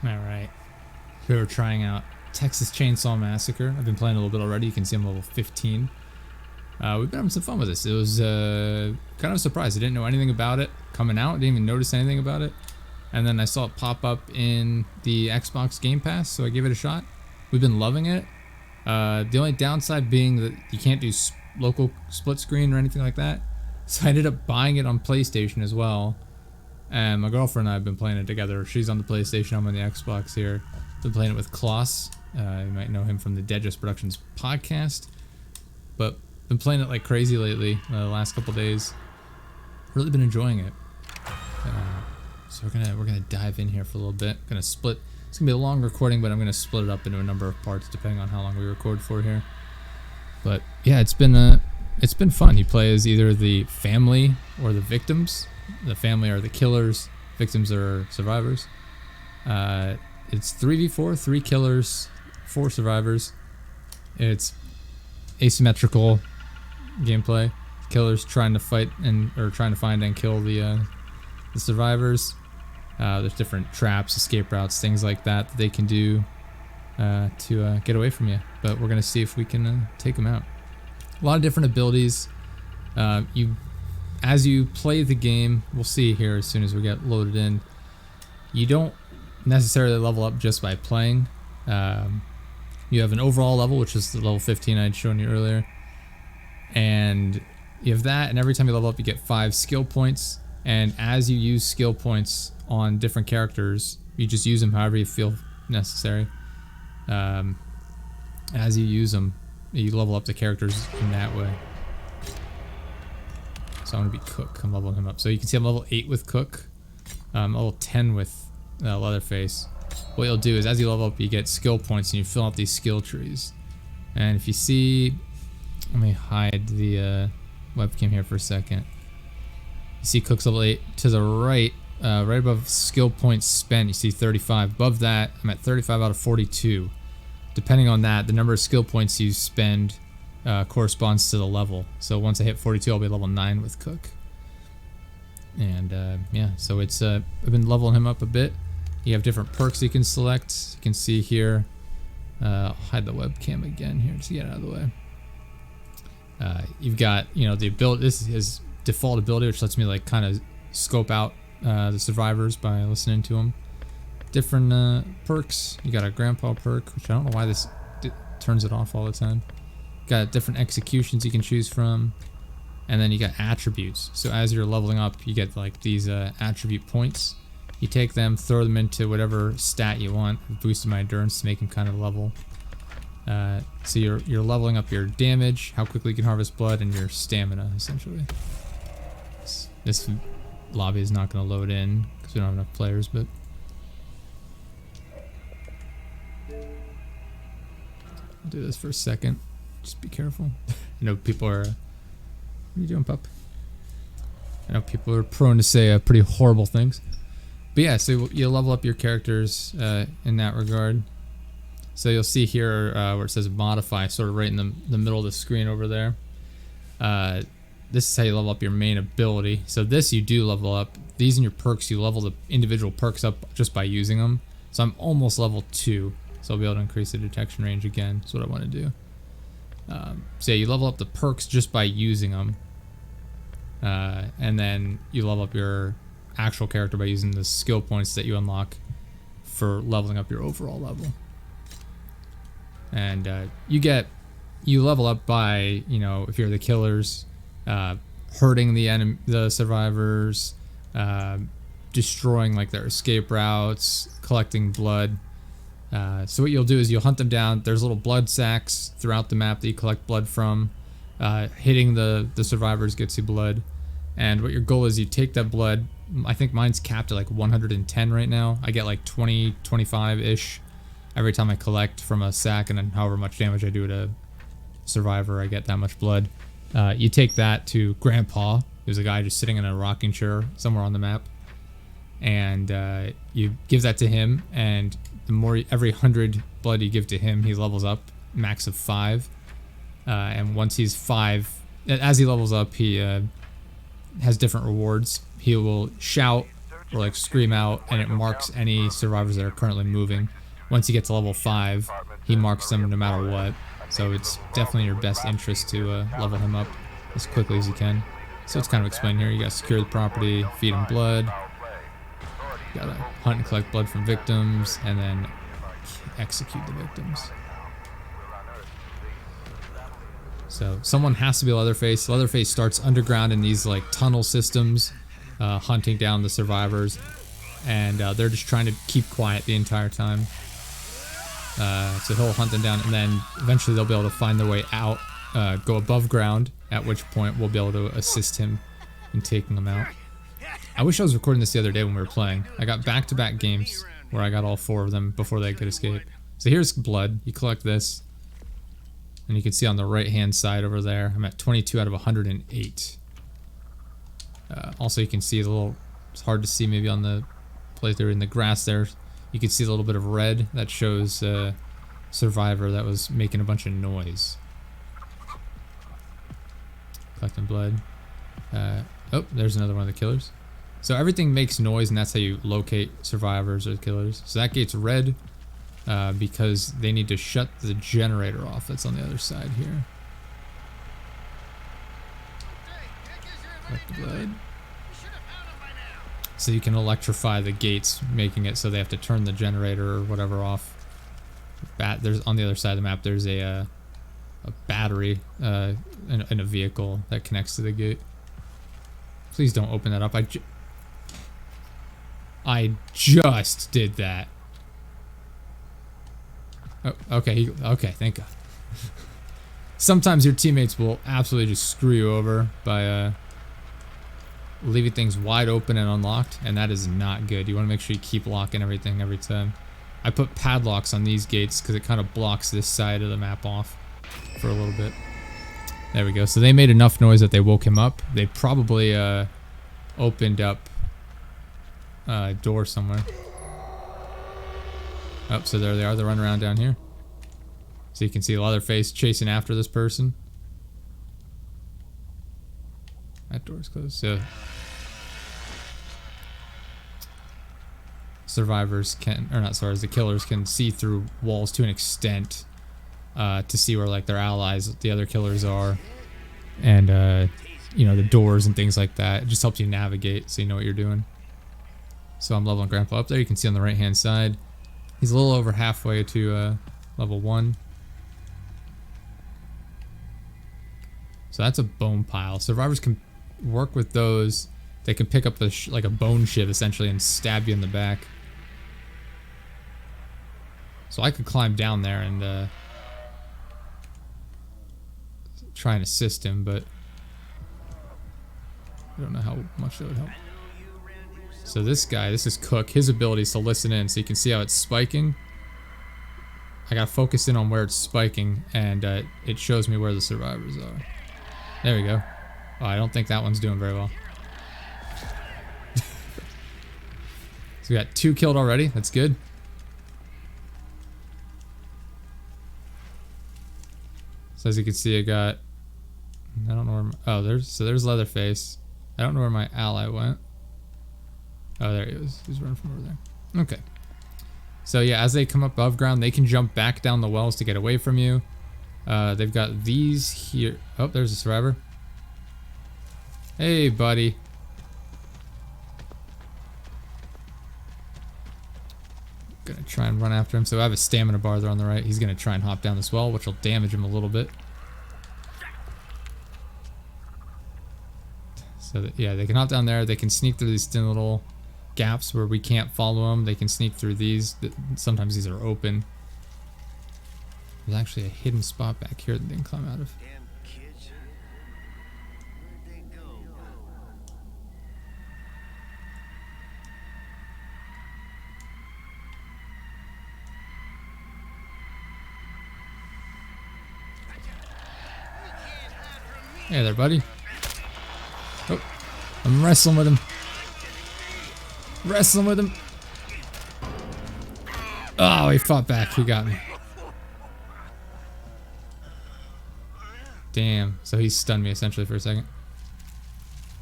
Alright. We were trying out Texas Chainsaw Massacre. I've been playing a little bit already. You can see I'm level 15. We've been having some fun with this. It was kind of a surprise. I didn't know anything about it coming out. I didn't even notice anything about it. And then I saw it pop up in the Xbox Game Pass, so I gave it a shot. We've been loving it. The only downside being that you can't do local split screen or anything like that. So I ended up buying it on PlayStation as well. And my girlfriend and I have been playing it together. She's on the PlayStation, I'm on the Xbox here. Been playing it with Kloss. You might know him from the Dead Just Productions podcast. But been playing it like crazy lately, the last couple days. Really been enjoying it. So we're gonna dive in here for a little bit. Gonna split. It's gonna be a long recording, but I'm gonna split it up into a number of parts depending on how long we record for here. But yeah, it's been fun. You play as either the family or the victims. The family are the killers. Victims are survivors. It's 3v4, 3 killers, 4 survivors. It's asymmetrical gameplay. Killers trying to fight or trying to find and kill the survivors. There's different traps, escape routes, things like that they can do to get away from you. But we're gonna see if we can take them out. A lot of different abilities. As you play the game, we'll see here as soon as we get loaded in. You don't necessarily level up just by playing. You have an overall level, which is the level 15 I'd shown you earlier, and you have that. And every time you level up, you get 5 skill points. And as you use skill points on different characters, you just use them however you feel necessary. As you use them, you level up the characters in that way. So I'm gonna be Cook. I'm leveling him up. So you can see I'm level 8 with Cook. Level 10 with Leatherface. What you'll do is as you level up, you get skill points and you fill out these skill trees. And if you see, let me hide the webcam here for a second. You see Cook's level 8 to the right, right above skill points spent. You see 35. Above that, I'm at 35 out of 42. Depending on that, the number of skill points you spend corresponds to the level. So once I hit 42, I'll be level 9 with Cook. And yeah, so it's I've been leveling him up a bit. You have different perks you can select. You can see here. I'll hide the webcam again here just to get it out of the way. You've got, you know, the ability. This is his default ability, which lets me like kind of scope out the survivors by listening to them. Different perks. You got a grandpa perk, which I don't know why this turns it off all the time. Got different executions you can choose from, and then you got attributes. So as you're leveling up, you get like these attribute points. You take them, throw them into whatever stat you want. Boosting my endurance to make him kind of level. So you're leveling up your damage, how quickly you can harvest blood, and your stamina essentially. This lobby is not going to load in because we don't have enough players, but I'll do this for a second. Just be careful. I know people are. What are you doing, pup? I know people are prone to say pretty horrible things. But yeah, so you level up your characters in that regard. So you'll see here where it says modify, sort of right in the middle of the screen over there. This is how you level up your main ability. So this you do level up. These and your perks, you level the individual perks up just by using them. So I'm almost level 2. So I'll be able to increase the detection range again. That's what I want to do. So yeah, you level up the perks just by using them. And then you level up your actual character by using the skill points that you unlock for leveling up your overall level. And you level up by, you know, if you're the killers, hurting the survivors, destroying like their escape routes, collecting blood. So what you'll do is you'll hunt them down. There's little blood sacks throughout the map that you collect blood from. Hitting the survivors gets you blood. And what your goal is, you take that blood. I think mine's capped at like 110 right now. I get like 20, 25-ish every time I collect from a sack, and then however much damage I do to a survivor, I get that much blood. You take that to Grandpa, who's a guy just sitting in a rocking chair somewhere on the map. And you give that to him, and the more every 100 blood you give to him, he levels up, max of 5. And once he's 5, as he levels up, he has different rewards. He will shout or like scream out, and it marks any survivors that are currently moving. Once you get to level 5, he marks them no matter what. So it's definitely in your best interest to level him up as quickly as you can. So it's kind of explained here. You gotta secure the property, feed him blood. You gotta hunt and collect blood from victims, and then execute the victims. So someone has to be Leatherface. Leatherface starts underground in these like tunnel systems, hunting down the survivors, and they're just trying to keep quiet the entire time. So he'll hunt them down, and then eventually they'll be able to find their way out, go above ground, at which point we'll be able to assist him in taking them out. I wish I was recording this the other day when we were playing. I got back-to-back games where I got all 4 of them before they could escape. So here's blood. You collect this, and you can see on the right-hand side over there, I'm at 22 out of 108. Also, you can see the little, it's hard to see maybe on the playthrough in the grass there. You can see a little bit of red that shows survivor that was making a bunch of noise. Collecting blood. Oh, there's another one of the killers. So everything makes noise, and that's how you locate survivors or killers. So that gate's red because they need to shut the generator off that's on the other side here. Collect the blood. So you can electrify the gates, making it so they have to turn the generator or whatever off. There's on the other side of the map. There's a battery in a vehicle that connects to the gate. Please don't open that up. I just did that. Oh, okay. Okay, thank God. Sometimes your teammates will absolutely just screw you over by leaving things wide open and unlocked, and that is not good. You want to make sure you keep locking everything every time. I put padlocks on these gates because it kind of blocks this side of the map off for a little bit. There we go. So they made enough noise that they woke him up. They probably opened up a door somewhere. Oh, so there they are. They're running around down here. So you can see Leatherface chasing after this person. That door's closed. So survivors can, or not survivors, the killers can see through walls to an extent to see where like their allies, the other killers are, and you know, the doors and things like that. It just helps you navigate so you know what you're doing. So I'm leveling Grandpa up there. You can see on the right hand side, he's a little over halfway to level 1. So that's a bone pile. Survivors can work with those. They can pick up like a bone shiv essentially and stab you in the back. So I could climb down there and try and assist him, but I don't know how much that would help. So this guy, this is Cook. His ability is to listen in, so you can see how it's spiking. I gotta focus in on where it's spiking, and it shows me where the survivors are. There we go. Oh, I don't think that one's doing very well. So we got 2 killed already. That's good. So as you can see, I got, I don't know where my, oh, there's Leatherface. I don't know where my ally went. Oh, there he is. He's running from over there. Okay. So yeah, as they come up above ground, they can jump back down the wells to get away from you. They've got these here. Oh, there's a survivor. Hey, buddy. Gonna try and run after him. So I have a stamina bar there on the right. He's gonna try and hop down this well, which will damage him a little bit. So that, yeah, they can hop down there. They can sneak through these thin little gaps where we can't follow them. They can sneak through these. Sometimes these are open. There's actually a hidden spot back here that they can climb out of. Hey there, buddy. Oh, I'm wrestling with him. Wrestling with him. Oh, he fought back. He got me. Damn. So he stunned me essentially for a second.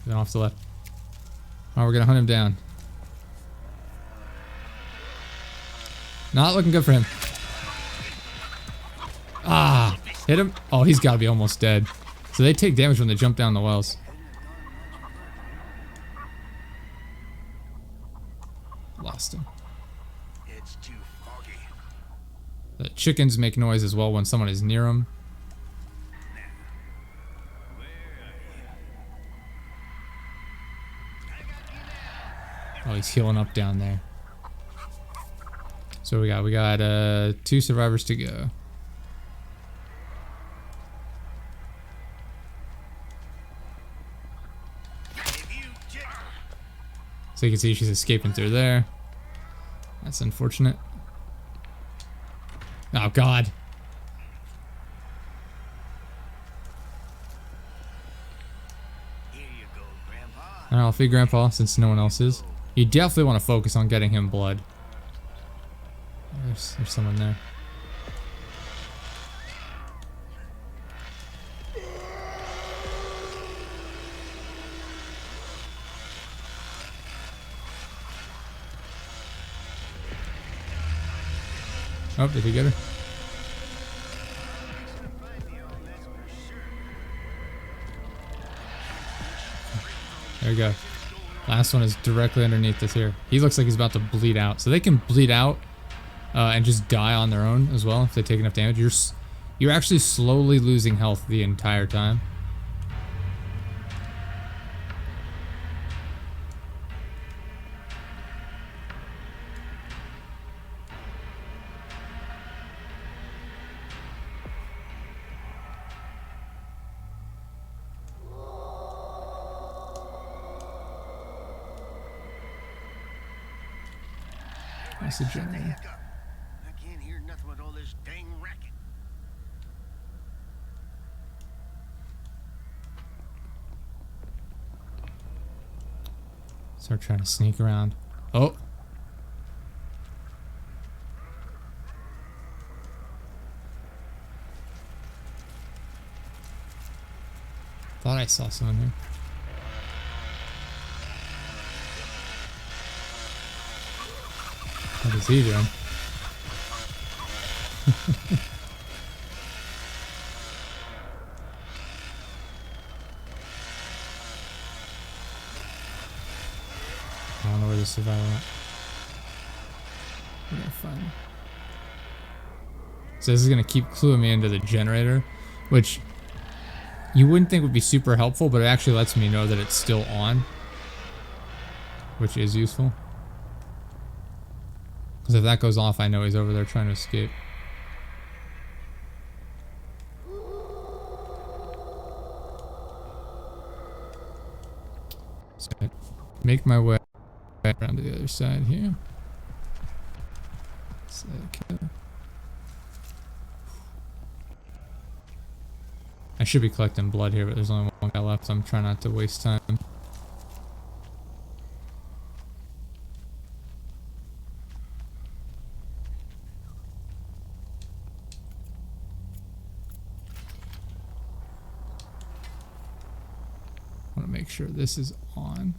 Then off to the left. Oh, we're gonna hunt him down. Not looking good for him. Ah, hit him. Oh, he's got to be almost dead. So they take damage when they jump down the wells. Lost him. It's too foggy. The chickens make noise as well when someone is near them. Oh, he's healing up down there. So we got 2 survivors to go. So you can see she's escaping through there. That's unfortunate. Oh God. Here you go, Grandpa. Alright, I'll feed Grandpa since no one else is. You definitely want to focus on getting him blood. There's someone there. Oh, did he get her? There you go. Last one is directly underneath this here. He looks like he's about to bleed out. So they can bleed out and just die on their own as well if they take enough damage. You're actually slowly losing health the entire time. That's the generator. I can't hear nothing with all this dang racket. Start trying to sneak around. Oh. Thought I saw someone here. What is he doing? I don't know where the survivor went. We're gonna find him. So this is gonna keep cluing me into the generator, which you wouldn't think would be super helpful, but it actually lets me know that it's still on, which is useful. Because if that goes off, I know he's over there trying to escape. So I make my way around to the other side here. Okay. I should be collecting blood here, but there's only one guy left, so I'm trying not to waste time. I want to make sure this is on.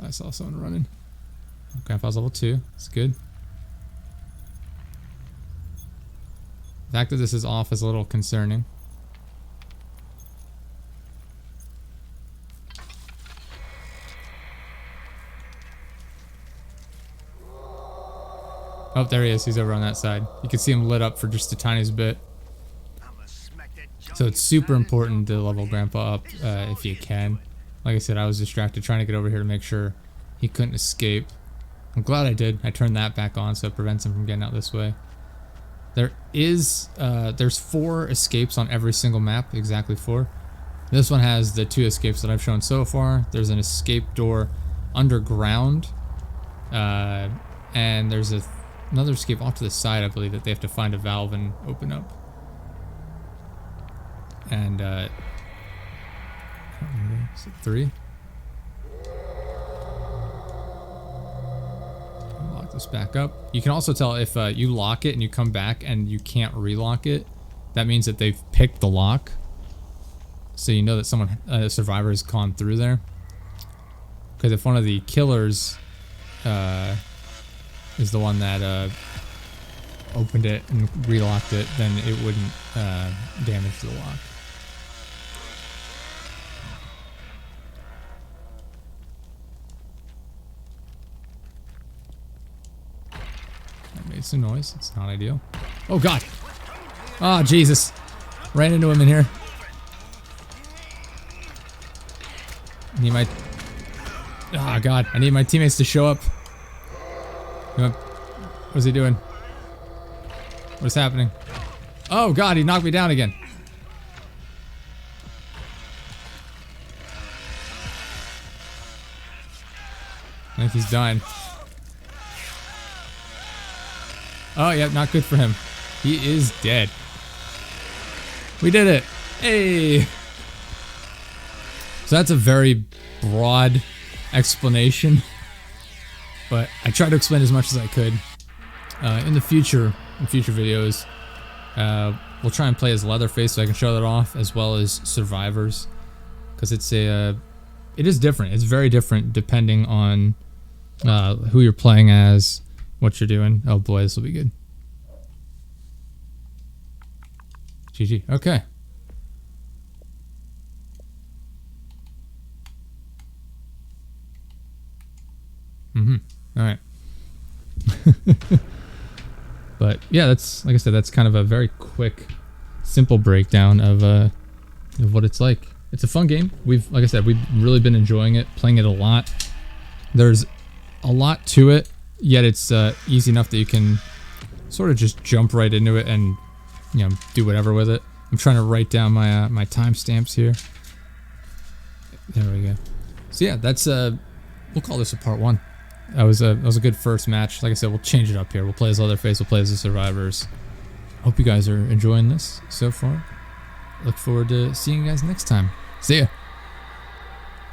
I saw someone running. Grandpa's level 2. That's good. The fact that this is off is a little concerning. Oh, there he is. He's over on that side. You can see him lit up for just the tiniest bit. So it's super important to level Grandpa up if you can. Like I said, I was distracted trying to get over here to make sure he couldn't escape. I'm glad I did. I turned that back on so it prevents him from getting out this way. There's 4 escapes on every single map, exactly 4. This one has the 2 escapes that I've shown so far. There's an escape door underground, and there's another escape off to the side, I believe, that they have to find a valve and open up. And I can't remember. Is it 3? this back up. You can also tell if you lock it and you come back and you can't relock it. That means that they've picked the lock. So you know that someone, a survivor, has gone through there. Because if one of the killers is the one that opened it and relocked it, then it wouldn't damage the lock. That made some noise. It's not ideal. Oh god! Oh Jesus! Ran into him in here. I need my... Oh god, I need my teammates to show up. What's he doing? What's happening? Oh god, he knocked me down again. I think he's dying. Oh yeah, not good for him. He is dead. We did it! Hey! So that's a very broad explanation, but I tried to explain as much as I could. In future videos, we'll try and play as Leatherface so I can show that off, as well as survivors, because it is different. It's very different depending on who you're playing as, what you're doing. Oh boy, this will be good. GG. Okay. All right. But yeah, that's, like I said, that's kind of a very quick, simple breakdown of what it's like. It's a fun game. Like I said, we've really been enjoying it, playing it a lot. There's a lot to it, yet it's easy enough that you can sort of just jump right into it and, you know, do whatever with it. I'm trying to write down my my timestamps here. There we go. So yeah, that's we'll call this a part 1. That was a good first match. Like I said, we'll change it up here. We'll play as Leatherface. We'll play as the survivors. Hope you guys are enjoying this so far. Look forward to seeing you guys next time. See ya.